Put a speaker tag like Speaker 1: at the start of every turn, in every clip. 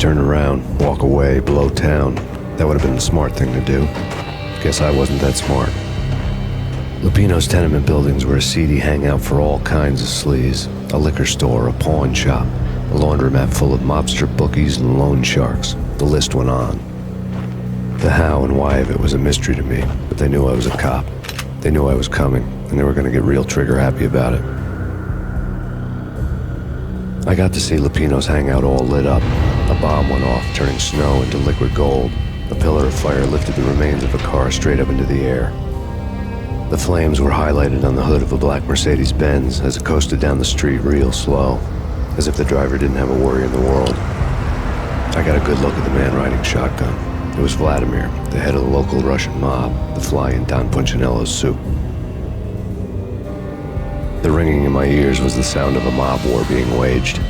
Speaker 1: turn around, walk away, blow town. That would have been the smart thing to do. Guess I wasn't that smart. Lupino's tenement buildings were a seedy hangout for all kinds of sleaze. A liquor store, a pawn shop, a laundromat full of mobster bookies and loan sharks. The list went on. The how and why of it was a mystery to me, but they knew I was a cop. They knew I was coming, and they were going to get real trigger-happy about it. I got to see Lupino's hangout all lit up. A bomb went off, turning snow into liquid gold. A pillar of fire lifted the remains of a car straight up into the air. The flames were highlighted on the hood of a black Mercedes-Benz as it coasted down the street real slow, as if the driver didn't have a worry in the world. I got a good look at the man riding shotgun. It was Vladimir, the head of the local Russian mob, the fly in Don Punchinello's soup. The ringing in my ears was the sound of a mob war being waged.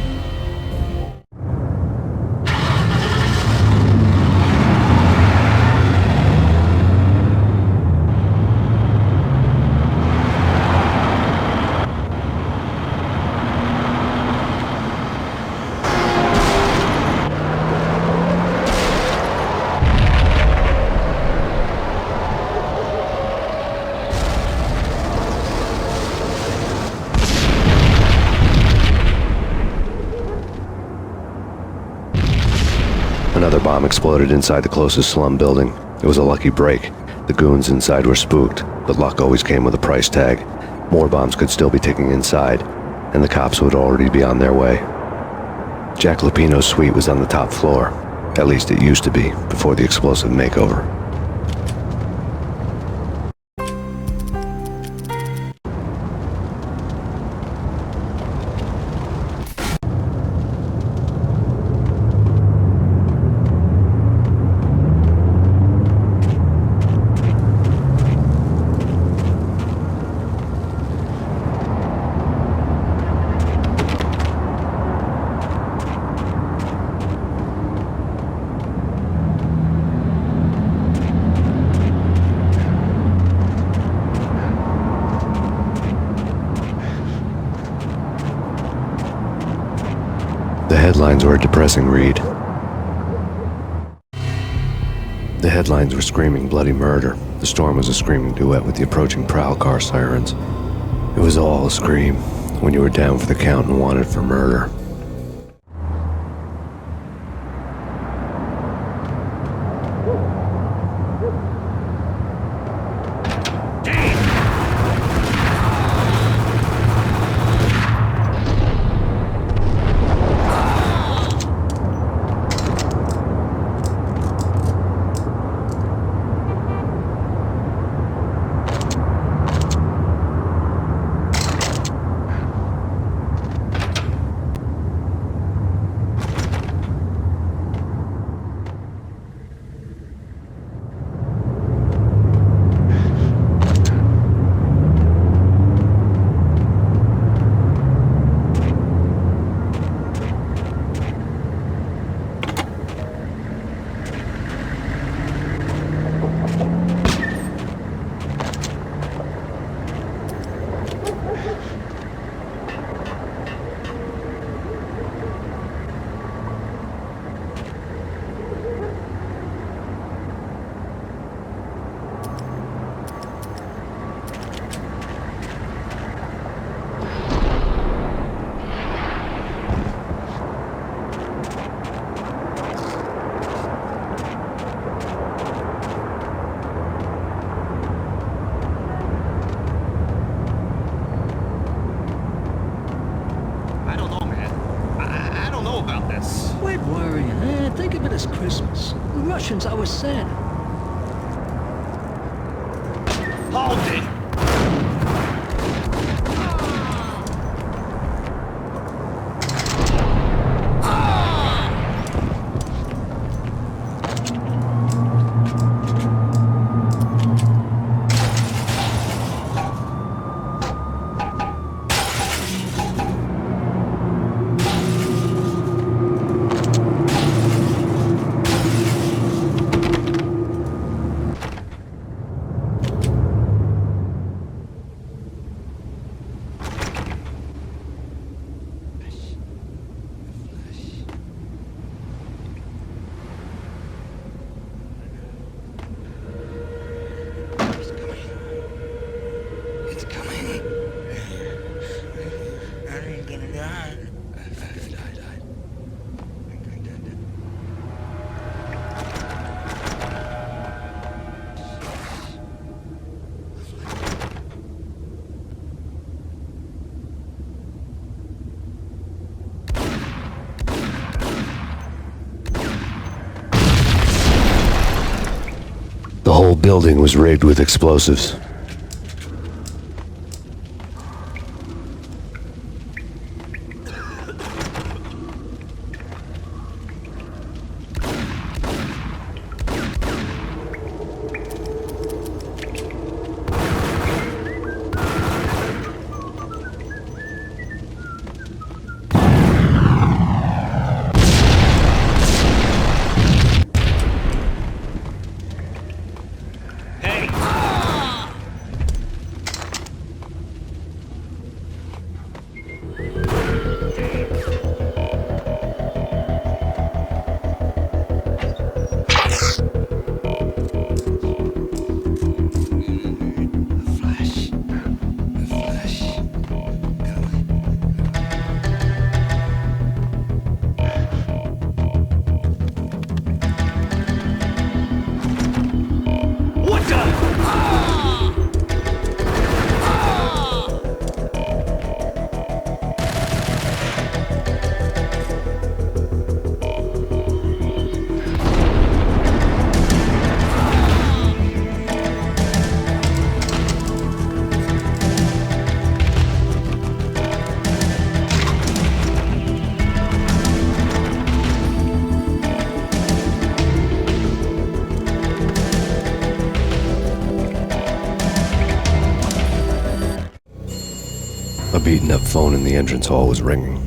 Speaker 1: Another bomb exploded inside the closest slum building. It was a lucky break. The goons inside were spooked, but luck always came with a price tag. More bombs could still be ticking inside, and the cops would already be on their way. Jack Lupino's suite was on the top floor. At least it used to be, before the explosive makeover. The headlines were a depressing read. The headlines were screaming bloody murder. The storm was a screaming duet with the approaching prowl car sirens. It was all a scream when you were down for the count and wanted for murder.
Speaker 2: Quit worrying, think of it as Christmas. The Russians are with Santa.
Speaker 3: Hold it!
Speaker 1: The whole building was rigged with explosives. A beaten-up phone in the entrance hall was ringing.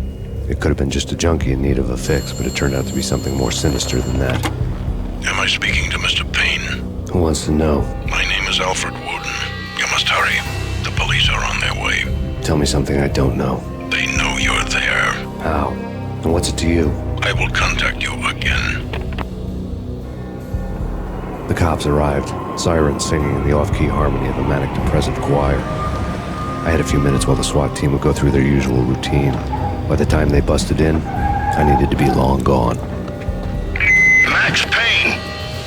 Speaker 1: It could have been just a junkie in need of a fix, but it turned out to be something more sinister than that.
Speaker 4: Am I speaking to Mr. Payne?
Speaker 1: Who wants to know?
Speaker 4: My name is Alfred Wooden. You must hurry. The police are on their way.
Speaker 1: Tell me something I don't know.
Speaker 4: They know you're there.
Speaker 1: How? And what's it to you?
Speaker 4: I will contact you again.
Speaker 1: The cops arrived, sirens singing in the off-key harmony of a manic-depressive choir. I had a few minutes while the SWAT team would go through their usual routine. By the time they busted in, I needed to be long gone.
Speaker 4: Max Payne,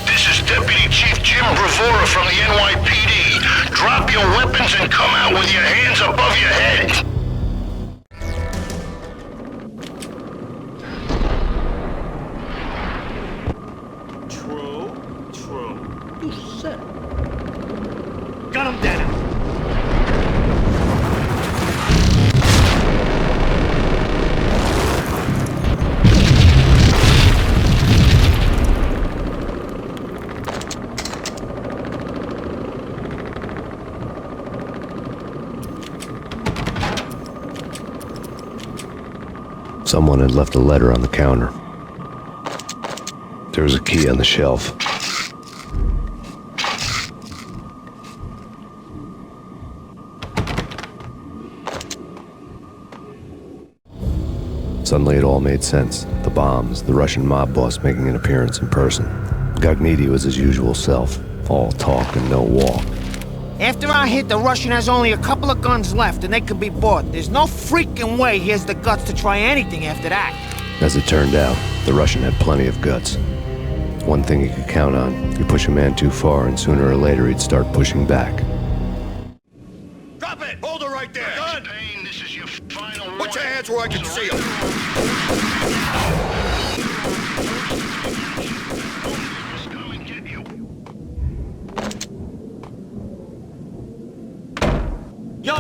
Speaker 4: this is Deputy Chief Jim Bravura from the NYPD. Drop your weapons and come out with your hands above your head.
Speaker 3: True.
Speaker 2: You said.
Speaker 3: Gun him down.
Speaker 1: Someone had left a letter on the counter. There was a key on the shelf. Suddenly it all made sense. The bombs, the Russian mob boss making an appearance in person. Gagniti was his usual self, all talk and no walk.
Speaker 5: After I hit, the Russian has only a couple of guns left, and they can be bought. There's no freaking way he has the guts to try anything after that.
Speaker 1: As it turned out, the Russian had plenty of guts. One thing he could count on, you push a man too far and sooner or later he'd start pushing back.
Speaker 3: Drop it! Hold her right there! Gun!
Speaker 4: Payne, this is your final warning.
Speaker 3: Put your hands where I can see them!
Speaker 4: Come and get you.
Speaker 3: Yo!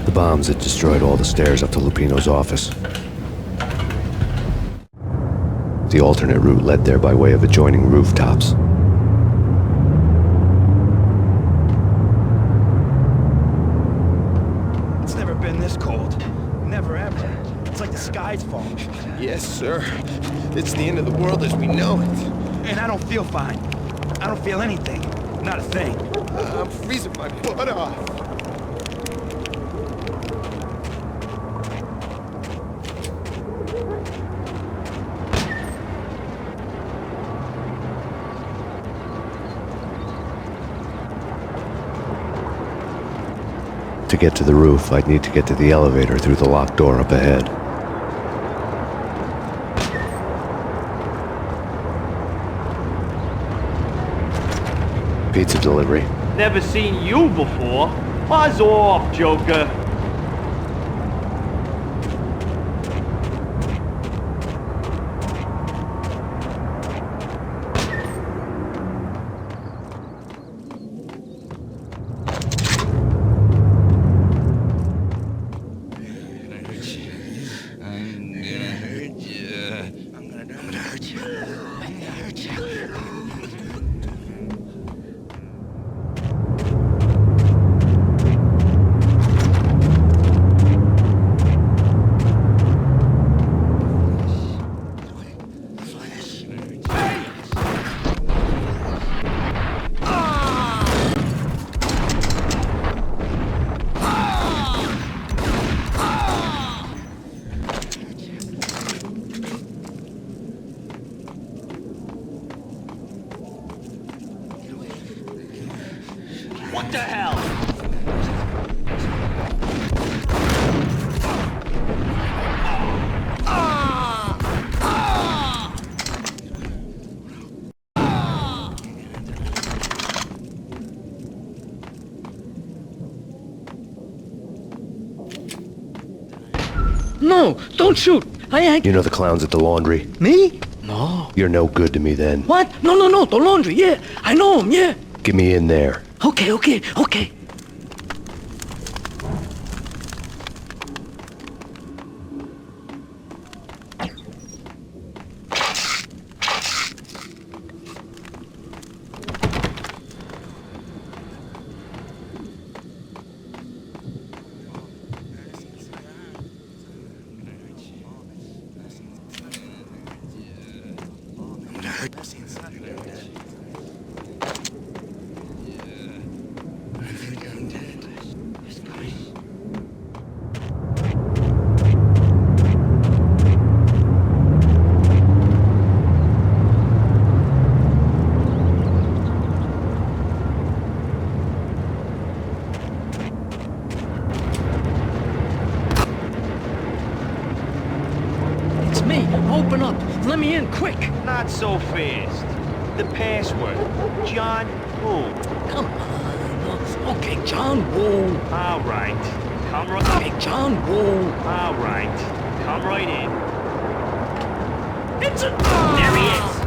Speaker 1: The bombs had destroyed all the stairs up to Lupino's office. The alternate route led there by way of adjoining rooftops.
Speaker 6: It's never been this cold. Never ever. It's like the sky's falling.
Speaker 7: Yes, sir. It's the end of the world as we know it.
Speaker 6: And I don't feel fine. I don't feel anything. Not a thing.
Speaker 7: I'm freezing my butt off.
Speaker 1: To get to the roof, I'd need to get to the elevator through the locked door up ahead. Pizza delivery.
Speaker 8: Never seen you before. Buzz off, Joker. What the hell?
Speaker 2: No, don't shoot. I ain't...
Speaker 1: You know the clowns at the laundry?
Speaker 2: Me? No.
Speaker 1: You're no good to me then.
Speaker 2: What? No, the laundry, yeah. I know him, yeah.
Speaker 1: Get me in there.
Speaker 2: Okay. It's me. Open up. Let me in, quick.
Speaker 8: Not so fast. The password. John who?
Speaker 2: Come on. Okay, John Woo.
Speaker 8: All right. Come right.
Speaker 2: Okay, John Woo.
Speaker 8: All right. Come right in.
Speaker 2: It's a...
Speaker 8: There he is.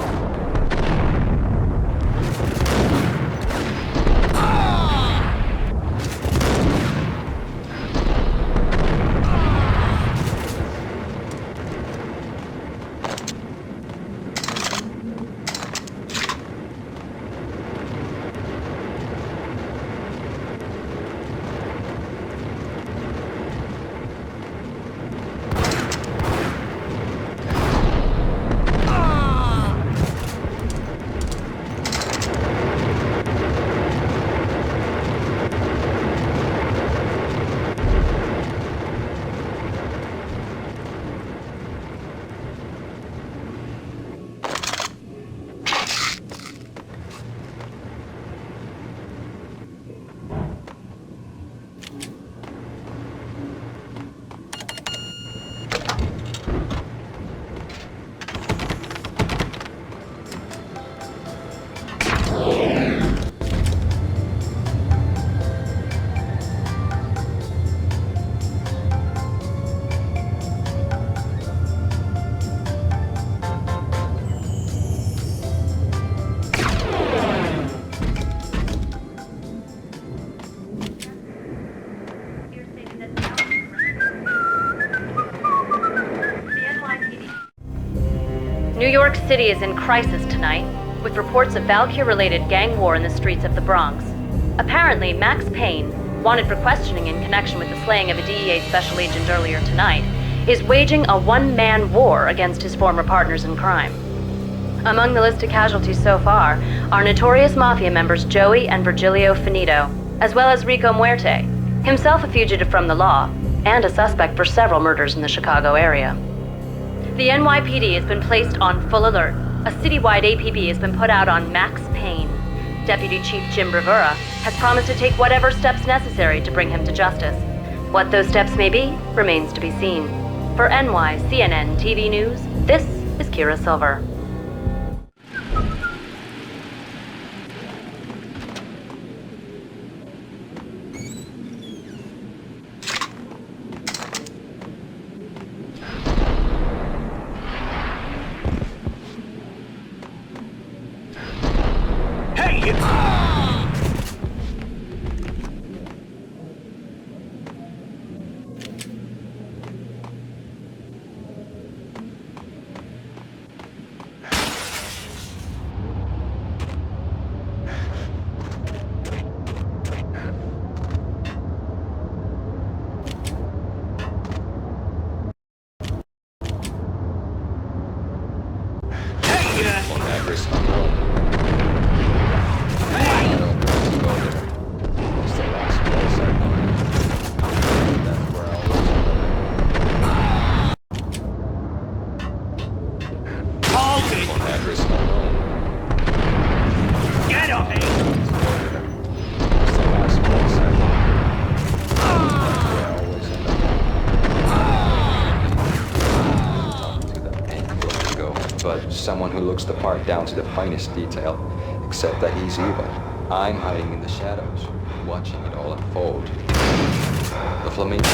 Speaker 9: New York City is in crisis tonight, with reports of Valkyr-related gang war in the streets of the Bronx. Apparently, Max Payne, wanted for questioning in connection with the slaying of a DEA special agent earlier tonight, is waging a one-man war against his former partners in crime. Among the list of casualties so far are notorious mafia members Joey and Virgilio Finito, as well as Rico Muerte, himself a fugitive from the law, and a suspect for several murders in the Chicago area. The NYPD has been placed on full alert. A citywide APB has been put out on Max Payne. Deputy Chief Jim Bravura has promised to take whatever steps necessary to bring him to justice. What those steps may be remains to be seen. For NYCNN TV News, this is Kira Silver.
Speaker 10: Someone who looks the part down to the finest detail, except that he's evil. I'm hiding in the shadows, watching it all unfold. The flamingo.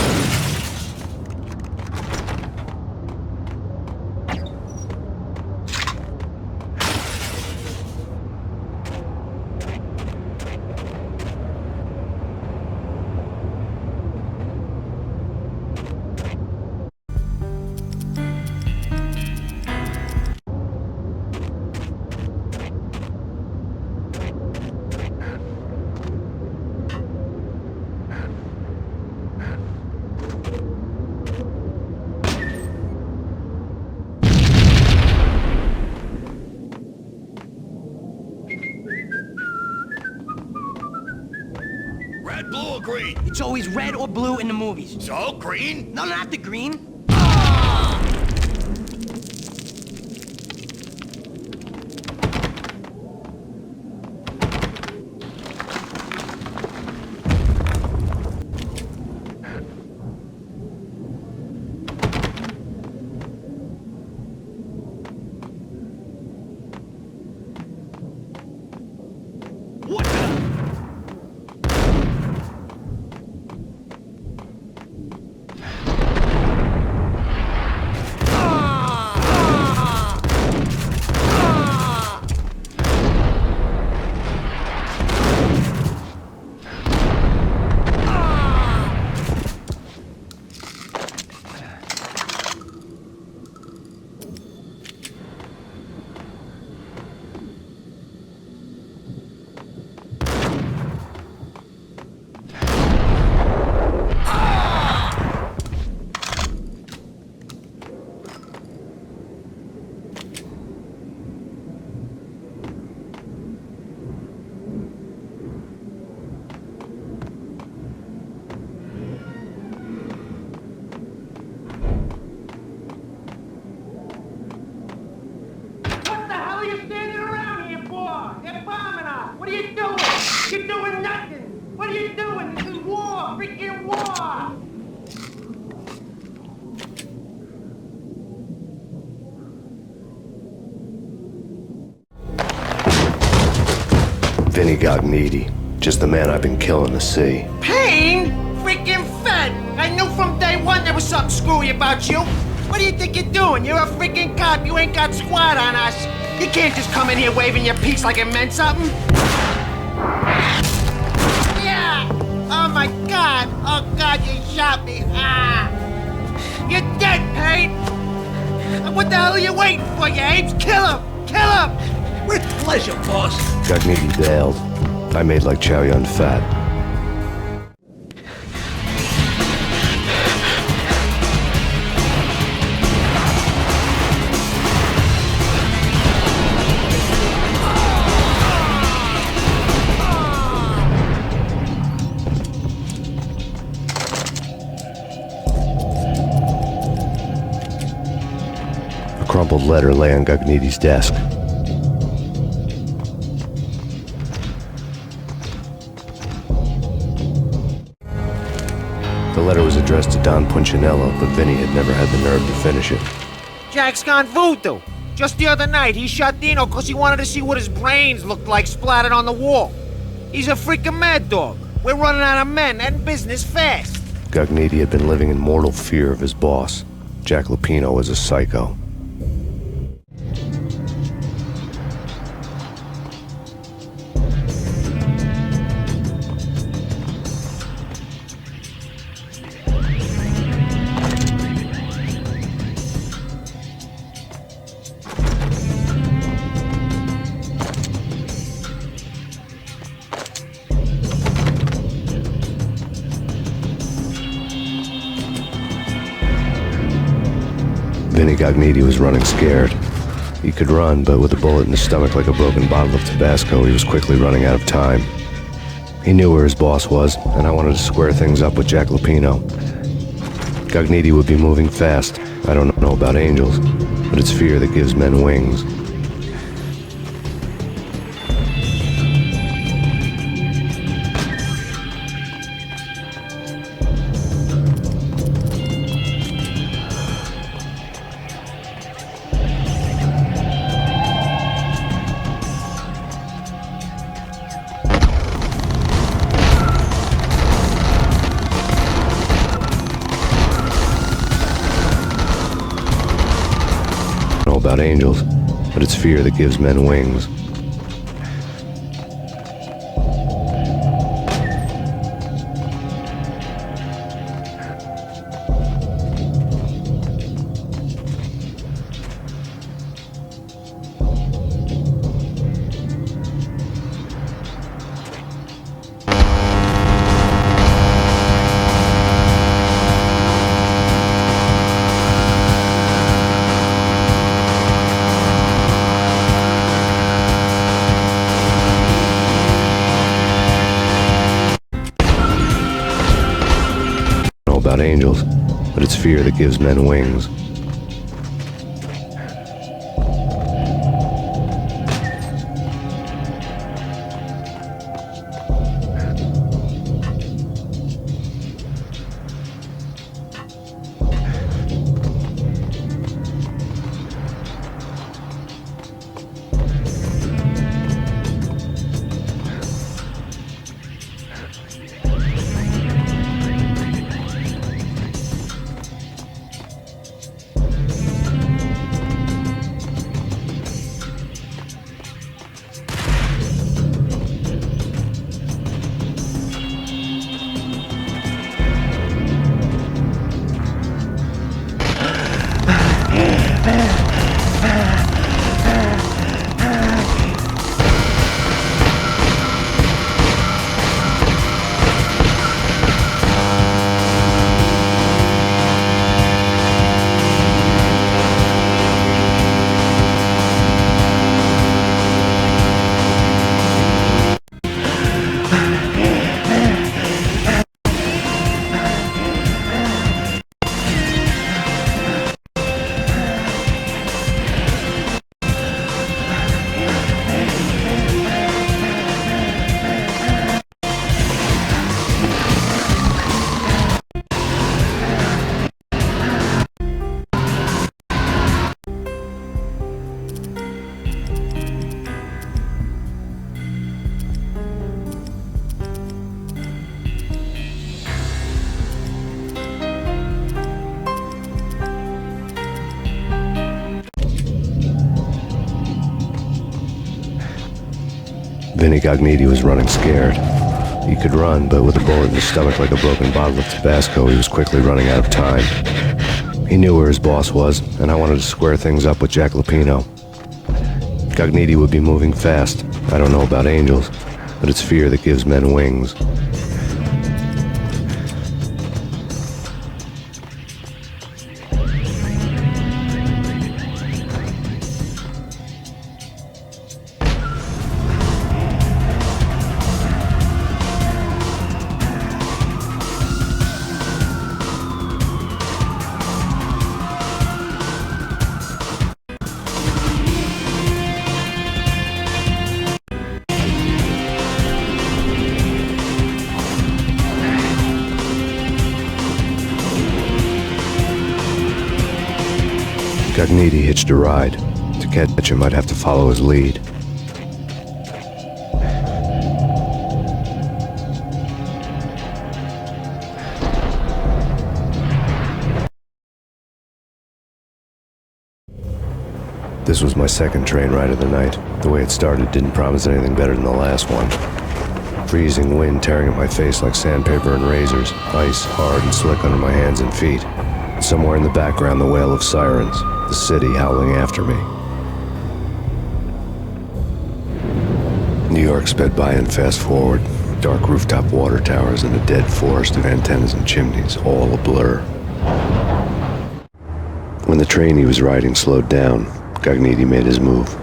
Speaker 3: Red, blue, or green?
Speaker 11: It's always red or blue in the movies.
Speaker 3: So, green?
Speaker 11: No, not the green.
Speaker 3: What the?
Speaker 11: What are you doing? You're doing nothing. What are you doing? This is war. Freaking war.
Speaker 1: Vinny got needy. Just the man I've been killing to see.
Speaker 5: Payne? Freaking fed! I knew from day one there was something screwy about you. What do you think you're doing? You're a freaking cop. You ain't got squat on us. You can't just come in here waving your piece like it meant something. Yeah! Oh my God! Oh God, you shot me! Ah! You're dead, Payne! What the hell are you waiting for, you apes? Kill him! Kill him!
Speaker 2: With pleasure, boss.
Speaker 1: Gagnidi bailed. I made like Chow Yun Fat. A crumpled letter lay on Gagnidi's desk. The letter was addressed to Don Punchinello, but Vinny had never had the nerve to finish it.
Speaker 5: Jack's gone voodoo. Just the other night, he shot Dino because he wanted to see what his brains looked like splattered on the wall. He's a freaking mad dog. We're running out of men and business fast.
Speaker 1: Gagnidi had been living in mortal fear of his boss. Jack Lupino was a psycho. Vinny Gagnidi was running scared. He could run, but with a bullet in his stomach like a broken bottle of Tabasco, he was quickly running out of time. He knew where his boss was, and I wanted to square things up with Jack Lupino. Gagnidi would be moving fast. I don't know about angels, but it's fear that gives men wings. About angels, but it's fear that gives men wings. About angels, but it's fear that gives men wings. Vinny Gagnidi was running scared. He could run, but with a bullet in his stomach like a broken bottle of Tabasco, he was quickly running out of time. He knew where his boss was, and I wanted to square things up with Jack Lupino. Cogniti would be moving fast. I don't know about angels, but it's fear that gives men wings. Cogniti hitched a ride. To catch him, I'd have to follow his lead. This was my second train ride of the night. The way it started didn't promise anything better than the last one. Freezing wind tearing at my face like sandpaper and razors, ice hard and slick under my hands and feet. Somewhere in the background, the wail of sirens, the city howling after me. New York sped by in fast forward. Dark rooftop water towers and a dead forest of antennas and chimneys, all a blur. When the train he was riding slowed down, Cogniti made his move.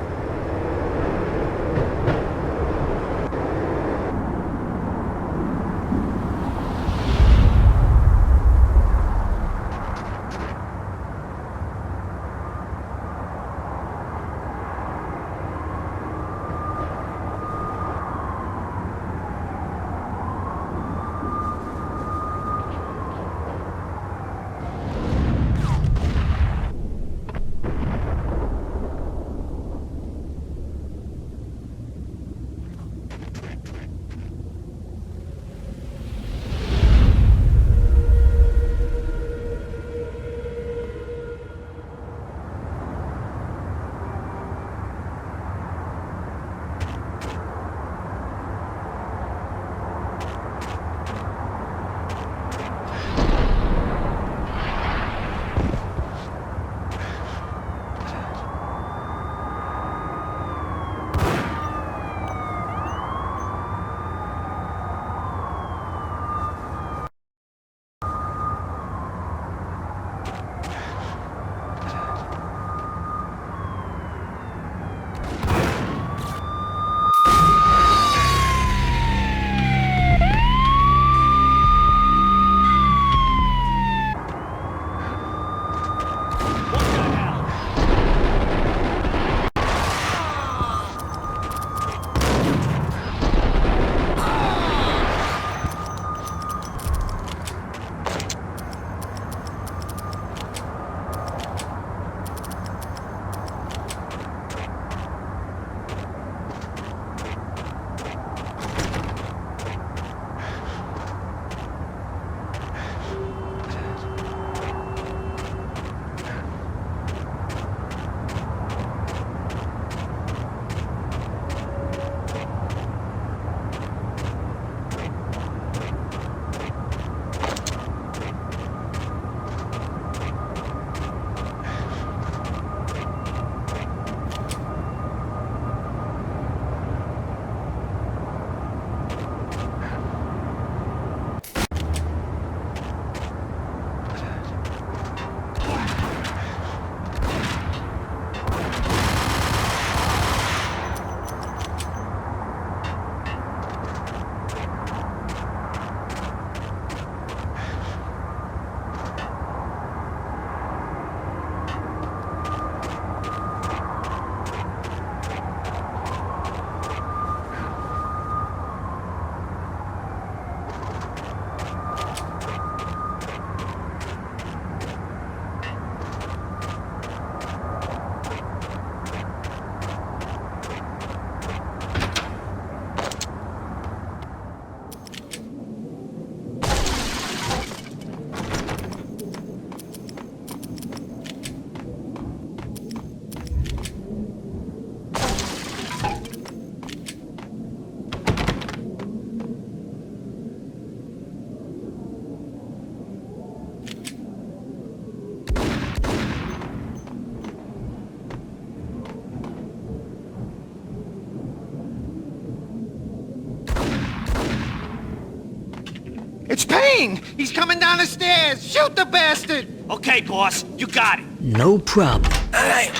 Speaker 5: Payne! He's coming down the stairs! Shoot the bastard!
Speaker 8: Okay, boss, you got it.
Speaker 2: No problem.
Speaker 8: All right.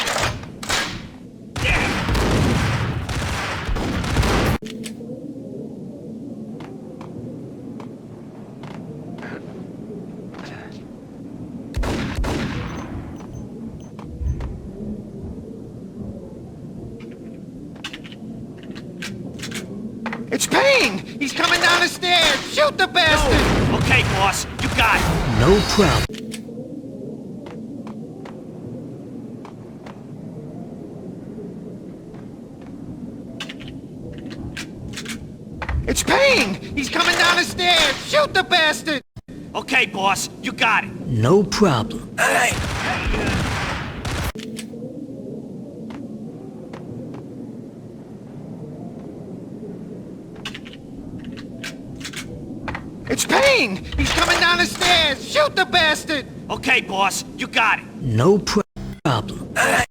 Speaker 5: It's Payne! He's coming down the stairs! Shoot the bastard!
Speaker 8: Okay, boss, you got it.
Speaker 2: No problem.
Speaker 5: It's Payne! He's coming down the stairs! Shoot the bastard!
Speaker 8: Okay, boss, you got it.
Speaker 2: No problem.
Speaker 8: All right.
Speaker 5: It's Payne! He's coming down the stairs! Shoot the bastard!
Speaker 8: Okay, boss, you got it.
Speaker 2: No problem.
Speaker 8: All right.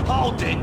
Speaker 8: Hold it!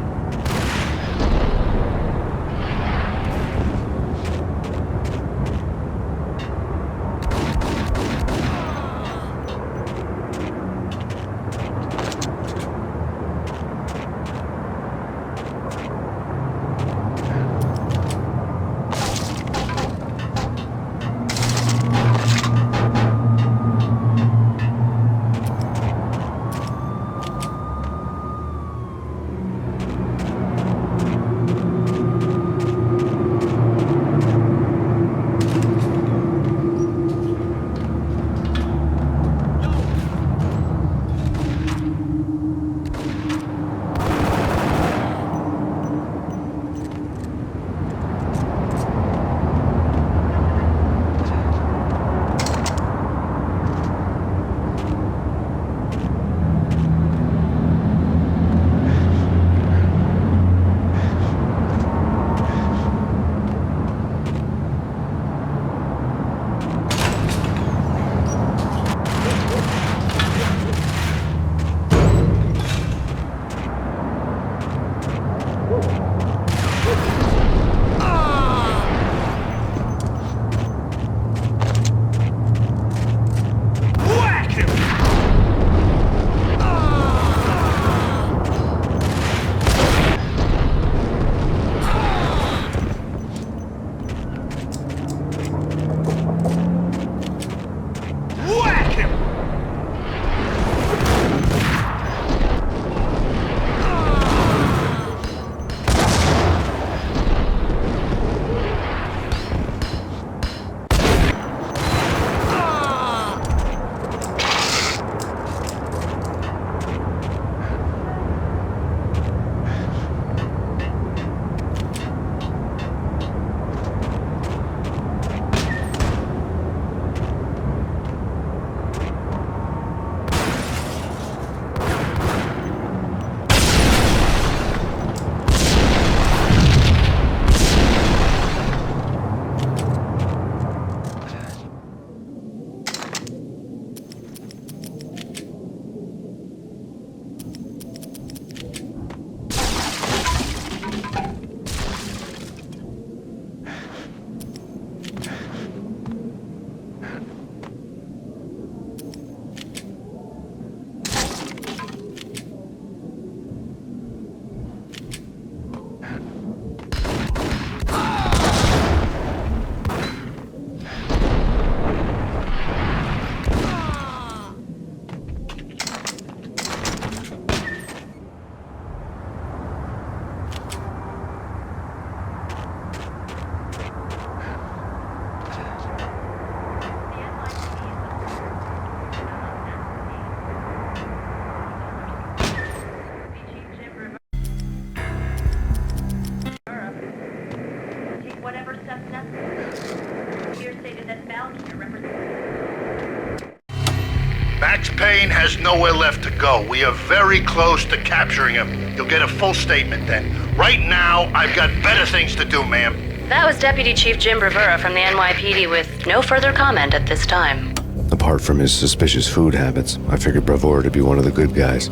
Speaker 4: Payne has nowhere left to go. We are very close to capturing him. You'll get a full statement then. Right now, I've got better things to do, ma'am.
Speaker 9: That was Deputy Chief Jim Rivera from the NYPD with no further comment at this time.
Speaker 1: Apart from his suspicious food habits, I figured Bravura to be one of the good guys.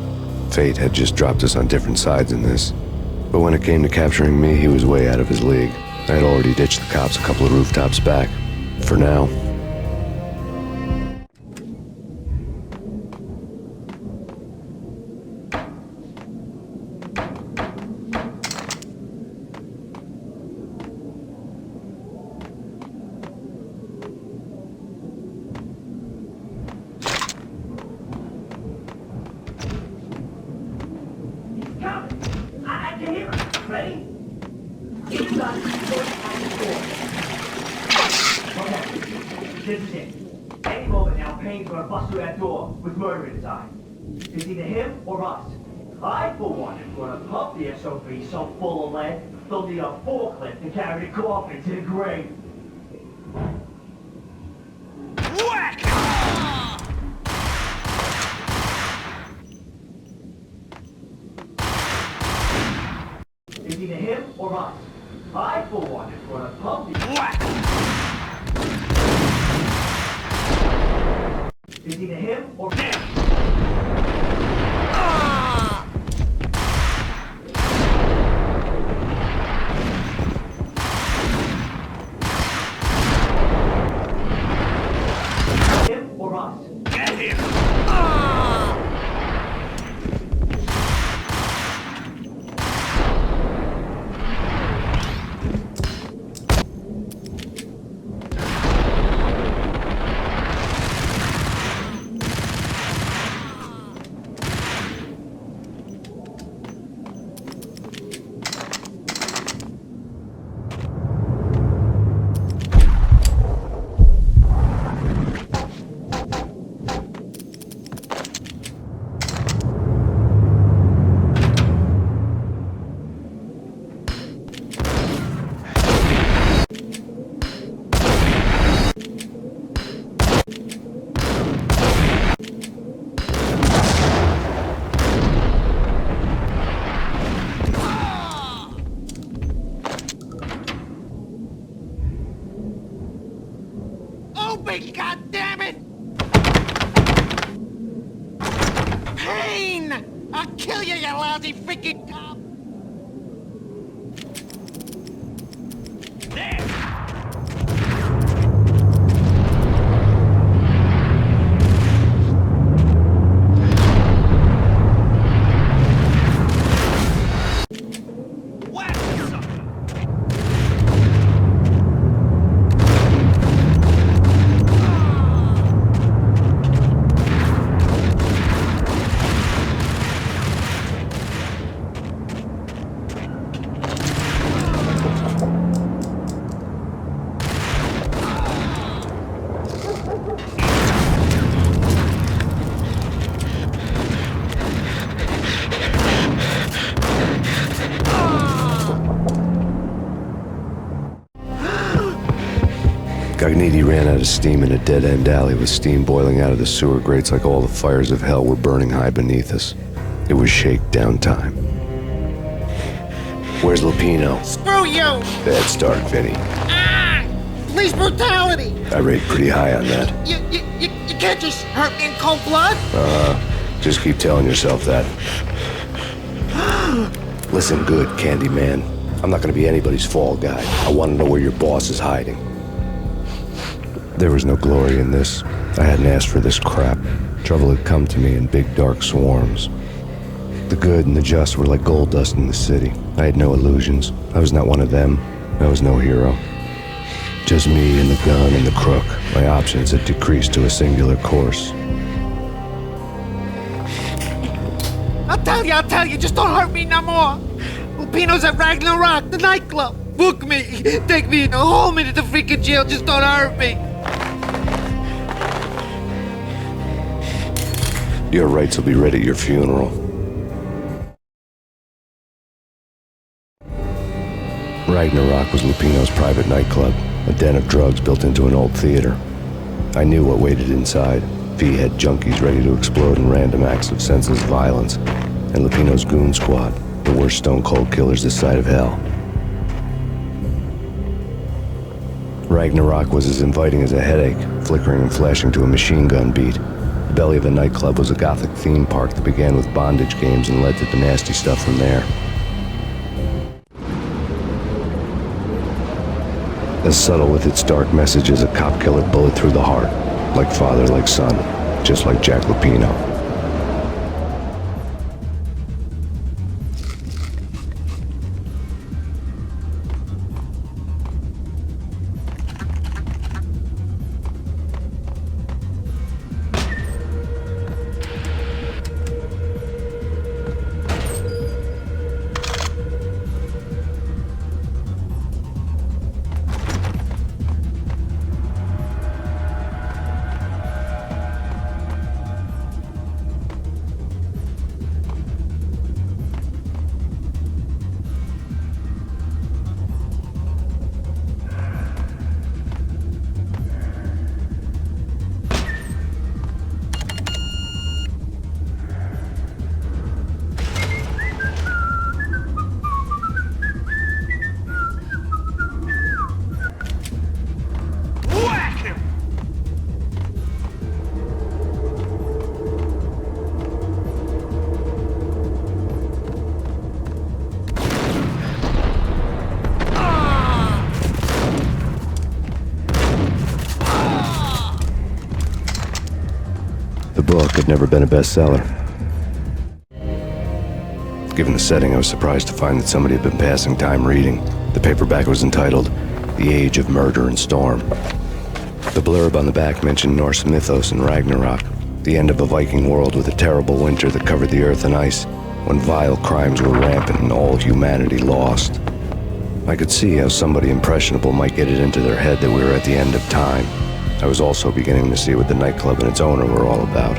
Speaker 1: Fate had just dropped us on different sides in this. But when it came to capturing me, he was way out of his league. I had already ditched the cops a couple of rooftops back. For now.
Speaker 6: This is it. Any moment now, Payne's gonna bust through that door with murder in his eye. It's either him or us. I, for one, am gonna pump the SOB so full of lead, they'll need a forklift to carry the coffin to the grave.
Speaker 3: Whack!
Speaker 6: It's either him or us. I, for one, am gonna pump the...
Speaker 3: Whack!
Speaker 6: It's either him or... Him or us.
Speaker 3: Get him! Open, goddammit! Payne! I'll kill you, you lousy freaking cop! There!
Speaker 1: Cogniti ran out of steam in a dead-end alley with steam boiling out of the sewer grates like all the fires of hell were burning high beneath us. It was shakedown time. Where's Lupino?
Speaker 5: Screw you!
Speaker 1: Bad start, Vinny.
Speaker 5: Ah! Police brutality!
Speaker 1: I rate pretty high on that.
Speaker 5: You can't just hurt me in cold blood!
Speaker 1: Just keep telling yourself that. Listen good, Candyman. I'm not gonna be anybody's fall guy. I want to know where your boss is hiding. There was no glory in this. I hadn't asked for this crap. Trouble had come to me in big dark swarms. The good and the just were like gold dust in the city. I had no illusions. I was not one of them. I was no hero. Just me and the gun and the crook. My options had decreased to a singular course.
Speaker 5: I'll tell you, just don't hurt me no more! Lupino's at Ragnarok, the nightclub! Book me! Take me in a home into the freaking jail, just don't hurt me!
Speaker 1: Your rights will be read at your funeral. Ragnarok was Lupino's private nightclub, a den of drugs built into an old theater. I knew what waited inside. P-head junkies ready to explode in random acts of senseless violence, and Lupino's goon squad, the worst stone-cold killers this side of hell. Ragnarok was as inviting as a headache, flickering and flashing to a machine gun beat. The belly of the nightclub was a gothic theme park that began with bondage games and led to the nasty stuff from there. As subtle with its dark message as a cop killer bullet through the heart, like father, like son, just like Jack Lupino. The book had never been a bestseller. Given the setting, I was surprised to find that somebody had been passing time reading. The paperback was entitled The Age of Murder and Storm. The blurb on the back mentioned Norse mythos and Ragnarok, the end of a Viking world with a terrible winter that covered the earth in ice, when vile crimes were rampant and all humanity lost. I could see how somebody impressionable might get it into their head that we were at the end of time. I was also beginning to see what the nightclub and its owner were all about.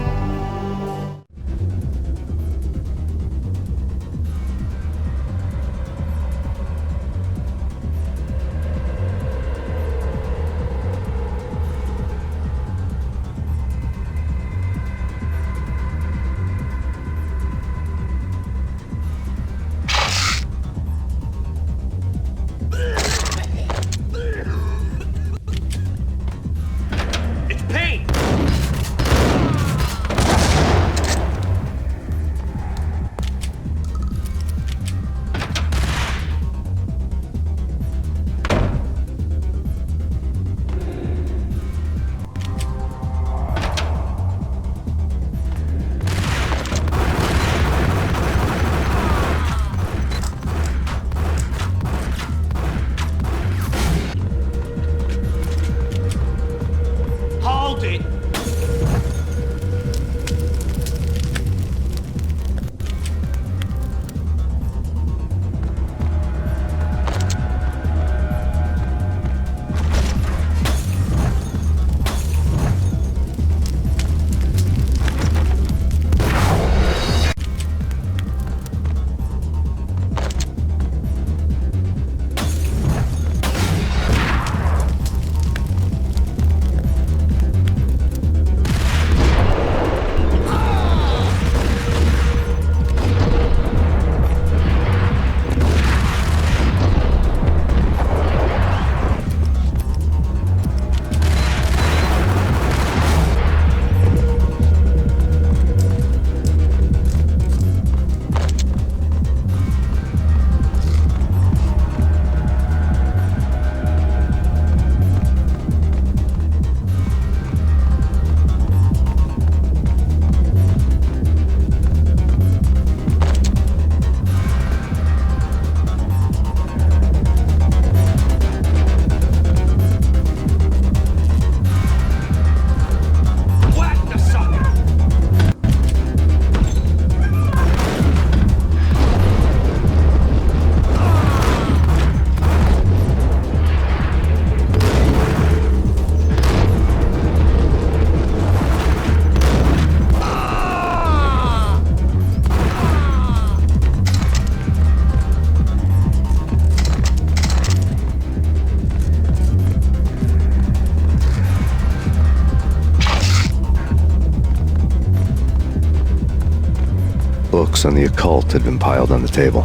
Speaker 1: books on the occult had been piled on the table.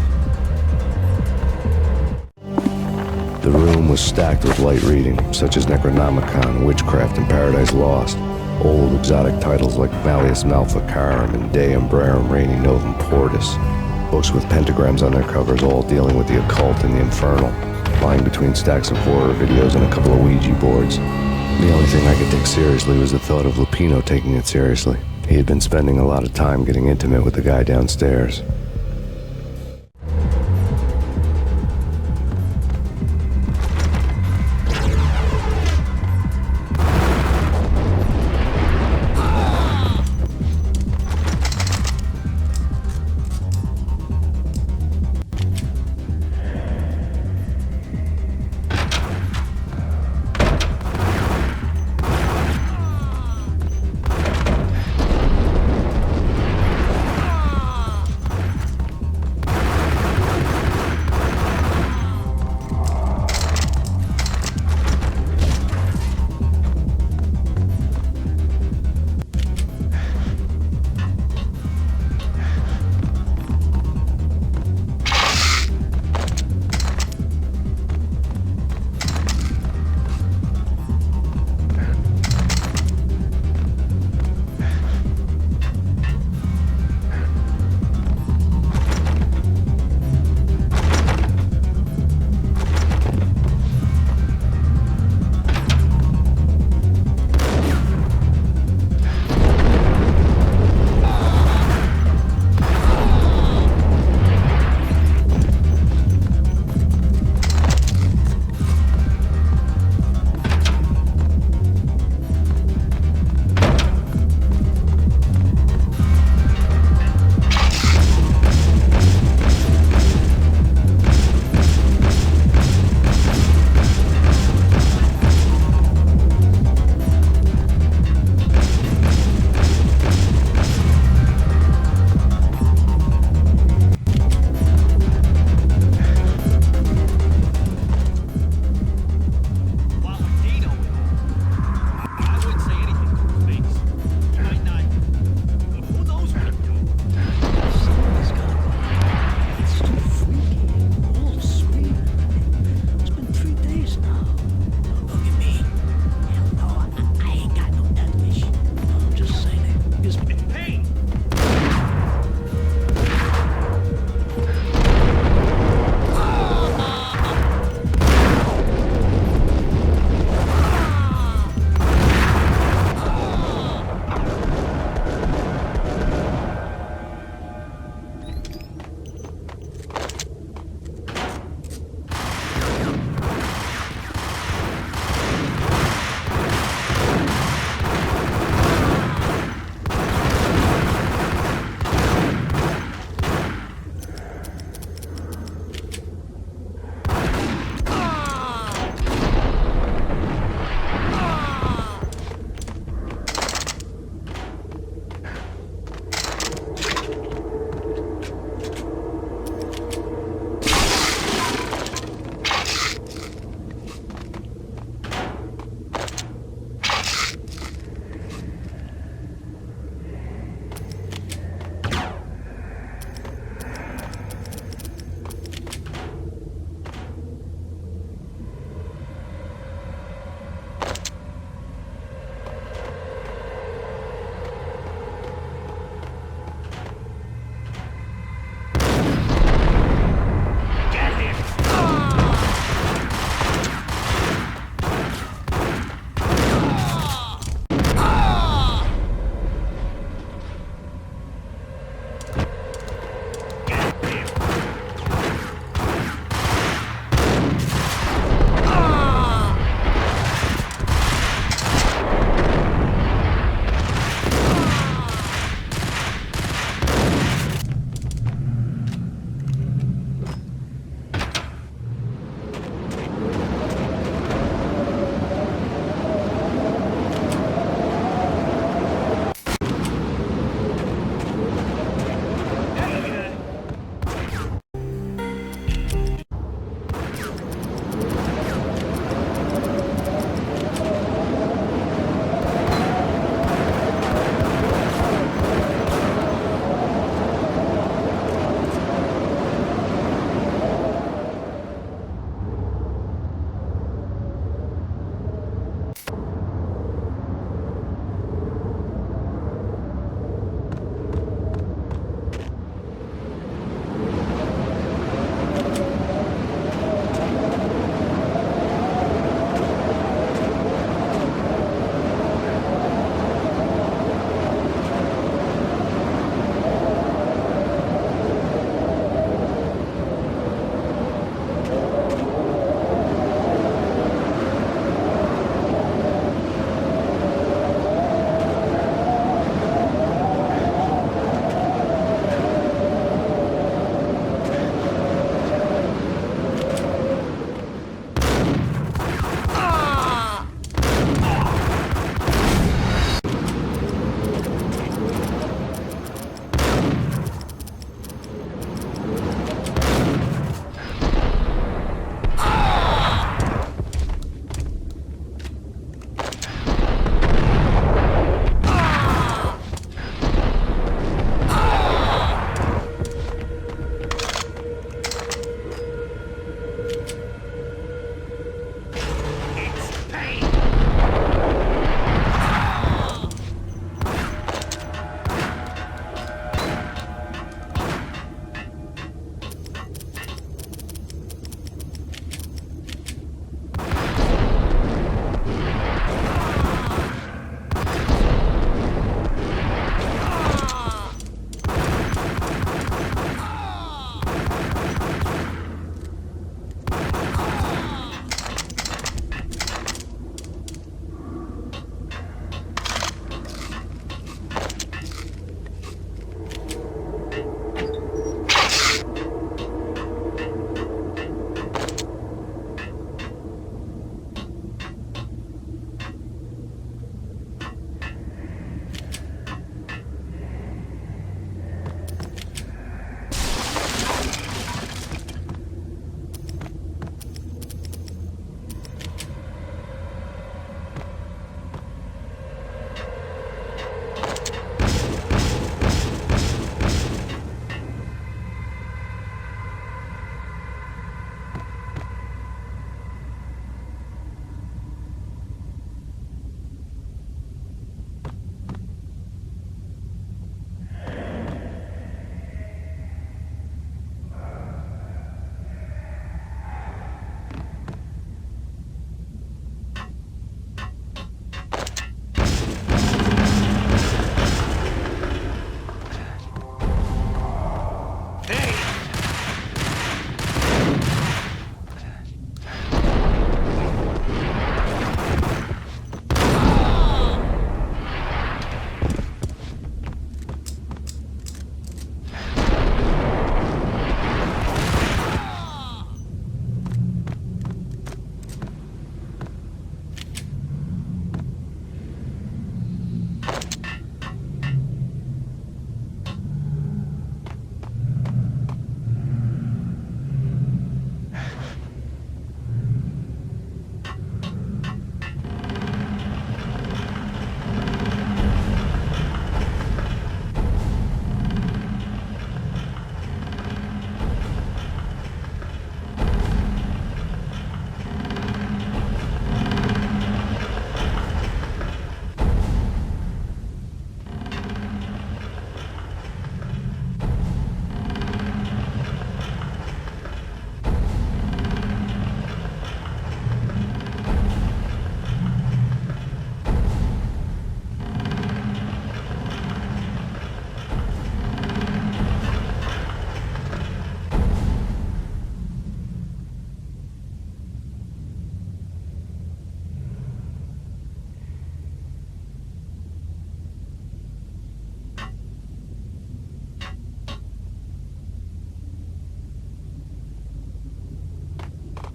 Speaker 1: The room was stacked with light reading, such as Necronomicon, Witchcraft, and Paradise Lost. Old exotic titles like Malleus Maleficarum and De Umbrarum Reini Novum Portus. Books with pentagrams on their covers, all dealing with the occult and the infernal, lying between stacks of horror videos and a couple of Ouija boards. The only thing I could take seriously was the thought of Lupino taking it seriously. He had been spending a lot of time getting intimate with the guy downstairs.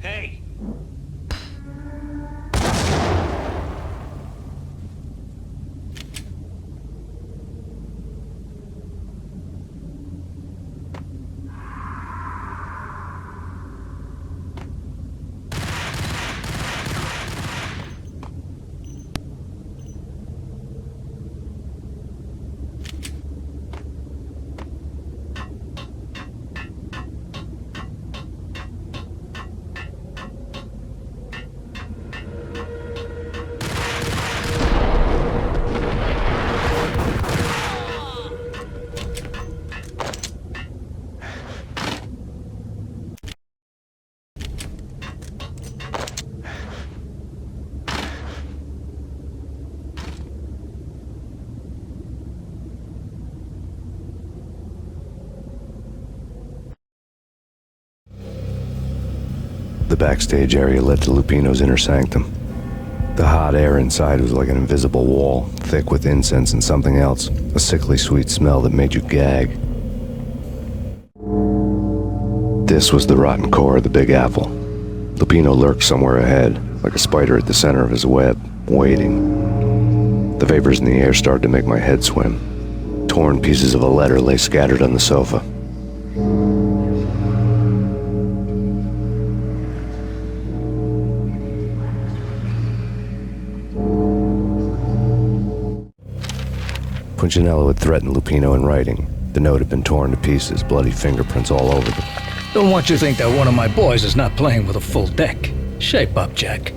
Speaker 8: Hey!
Speaker 1: The backstage area led to Lupino's inner sanctum. The hot air inside was like an invisible wall, thick with incense and something else, a sickly sweet smell that made you gag. This was the rotten core of the Big Apple. Lupino lurked somewhere ahead, like a spider at the center of his web, waiting. The vapors in the air started to make my head swim. Torn pieces of a letter lay scattered on the sofa. Punchinello had threatened Lupino in writing. The note had been torn to pieces, bloody fingerprints all over them.
Speaker 2: Don't want you to think that one of my boys is not playing with a full deck. Shape up, Jack.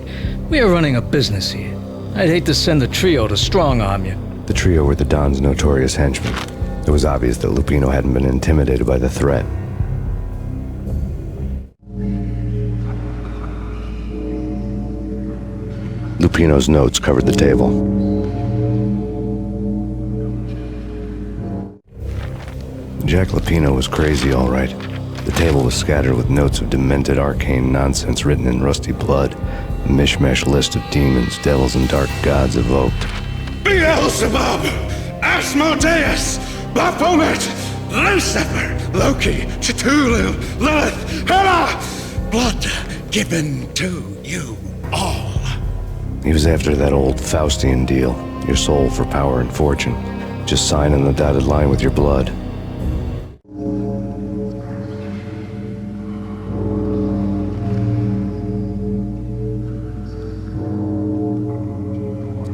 Speaker 2: We are running a business here. I'd hate to send the trio to strong-arm you.
Speaker 1: The trio were the Don's notorious henchmen. It was obvious that Lupino hadn't been intimidated by the threat. Lupino's notes covered the table. Jack Lupino was crazy, all right. The table was scattered with notes of demented arcane nonsense written in rusty blood, a mishmash list of demons, devils, and dark gods evoked.
Speaker 4: Beelzebub, Asmodeus, Baphomet, Lucifer, Loki, Cthulhu, Lilith, Hela, blood given to you all.
Speaker 1: He was after that old Faustian deal, your soul for power and fortune. Just sign on the dotted line with your blood.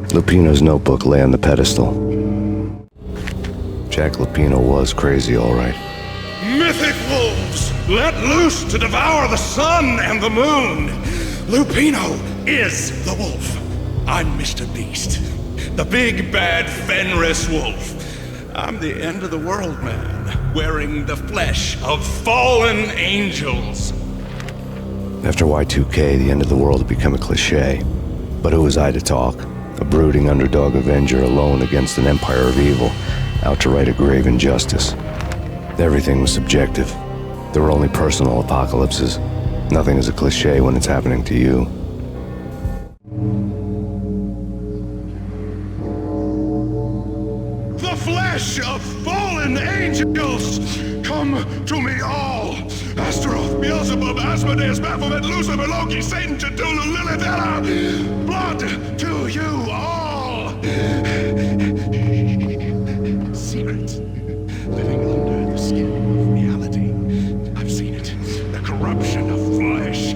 Speaker 1: Lupino's notebook lay on the pedestal. Jack Lupino was crazy, all right.
Speaker 4: Mythic wolves, let loose to devour the sun and the moon. Lupino is the wolf. I'm Mr. Beast, the big bad Fenris wolf. I'm the end of the world man, wearing the flesh of fallen angels.
Speaker 1: After Y2K, the end of the world had become a cliche. But who was I to talk? A brooding underdog avenger alone against an empire of evil, out to right a grave injustice. Everything was subjective. There were only personal apocalypses. Nothing is a cliche when it's happening to you.
Speaker 4: The flesh of fallen angels, come to me all. Astaroth, Beelzebub, Asmodeus, Baphomet, Lucifer, Loki, Satan, Cthulhu, Lilith, Hela, blood to you all. Secrets, living under the skin of reality. I've seen it, the corruption of flesh.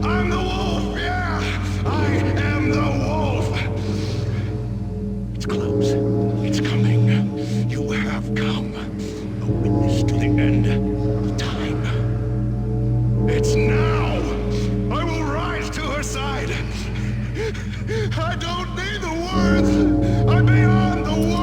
Speaker 4: I'm the wolf, yeah, I am the wolf. It's close, it's coming. You have come, a witness to the end of time. It's now! I will rise to her side. I don't need the words. I'm beyond the words.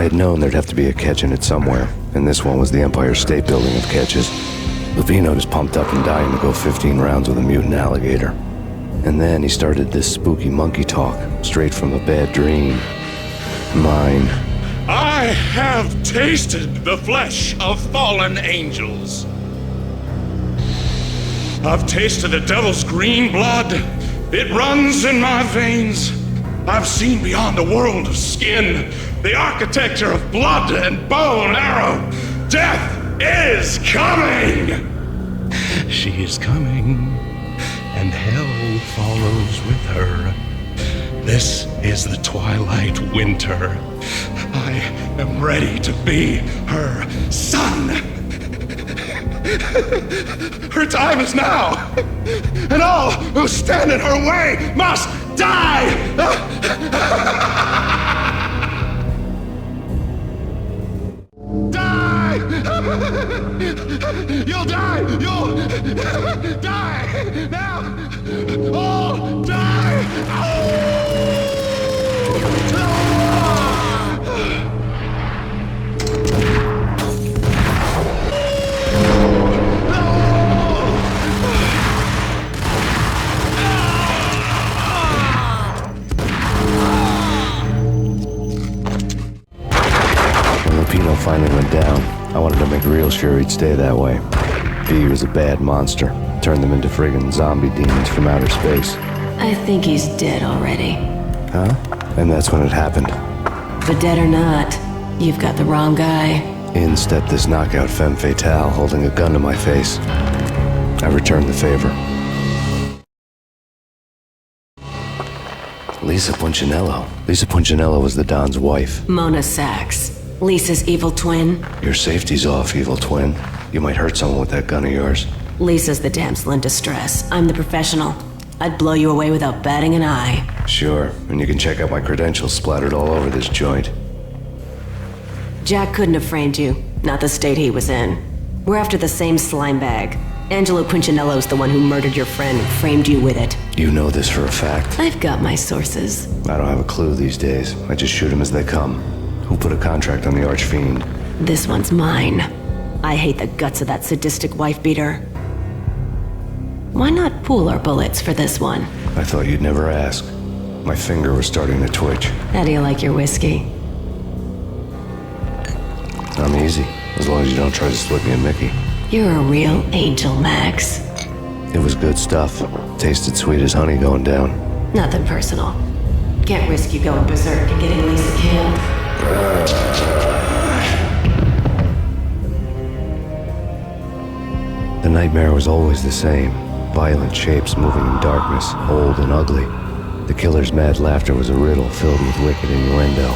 Speaker 1: I had known there'd have to be a catch in it somewhere, and this one was the Empire State Building of catches. Lupino was pumped up and dying to go 15 rounds with a mutant alligator. And then he started this spooky monkey talk, straight from a bad dream. Mine.
Speaker 4: I have tasted the flesh of fallen angels. I've tasted the devil's green blood. It runs in my veins. I've seen beyond the world of skin, the architecture of blood and bow and arrow. Death is coming! She is coming, and hell follows with her. This is the twilight winter. I am ready to be her son. Her time is now, and all who stand in her way must die! Die! You'll die! You'll die! Now! All die!
Speaker 1: Lupino finally went down. I wanted to make real sure he'd stay that way. V was a bad monster. Turned them into friggin' zombie demons from outer space.
Speaker 12: I think he's dead already.
Speaker 1: Huh? And that's when it happened.
Speaker 12: But dead or not, you've got the wrong guy.
Speaker 1: In stepped this knockout femme fatale, holding a gun to my face. I returned the favor. Lisa Punchinello. Lisa Punchinello was the Don's wife.
Speaker 12: Mona Sachs. Lisa's evil twin.
Speaker 1: Your safety's off, evil twin. You might hurt someone with that gun of yours.
Speaker 12: Lisa's the damsel in distress. I'm the professional. I'd blow you away without batting an eye.
Speaker 1: Sure, and you can check out my credentials splattered all over this joint.
Speaker 12: Jack couldn't have framed you, not the state he was in. We're after the same slime bag. Angelo Punchinello's the one who murdered your friend and framed you with it.
Speaker 1: You know this for a fact.
Speaker 12: I've got my sources.
Speaker 1: I don't have a clue these days. I just shoot them as they come. Who put a contract on the Archfiend?
Speaker 12: This one's mine. I hate the guts of that sadistic wife-beater. Why not pool our bullets for this one?
Speaker 1: I thought you'd never ask. My finger was starting to twitch.
Speaker 12: How do you like your whiskey?
Speaker 1: I'm easy, as long as you don't try to slip me a Mickey.
Speaker 12: You're a real angel, Max.
Speaker 1: It was good stuff. Tasted sweet as honey going down.
Speaker 12: Nothing personal. Can't risk you going berserk and getting Lisa killed.
Speaker 1: The nightmare was always the same. Violent shapes moving in darkness, old and ugly. The killer's mad laughter was a riddle filled with wicked innuendo.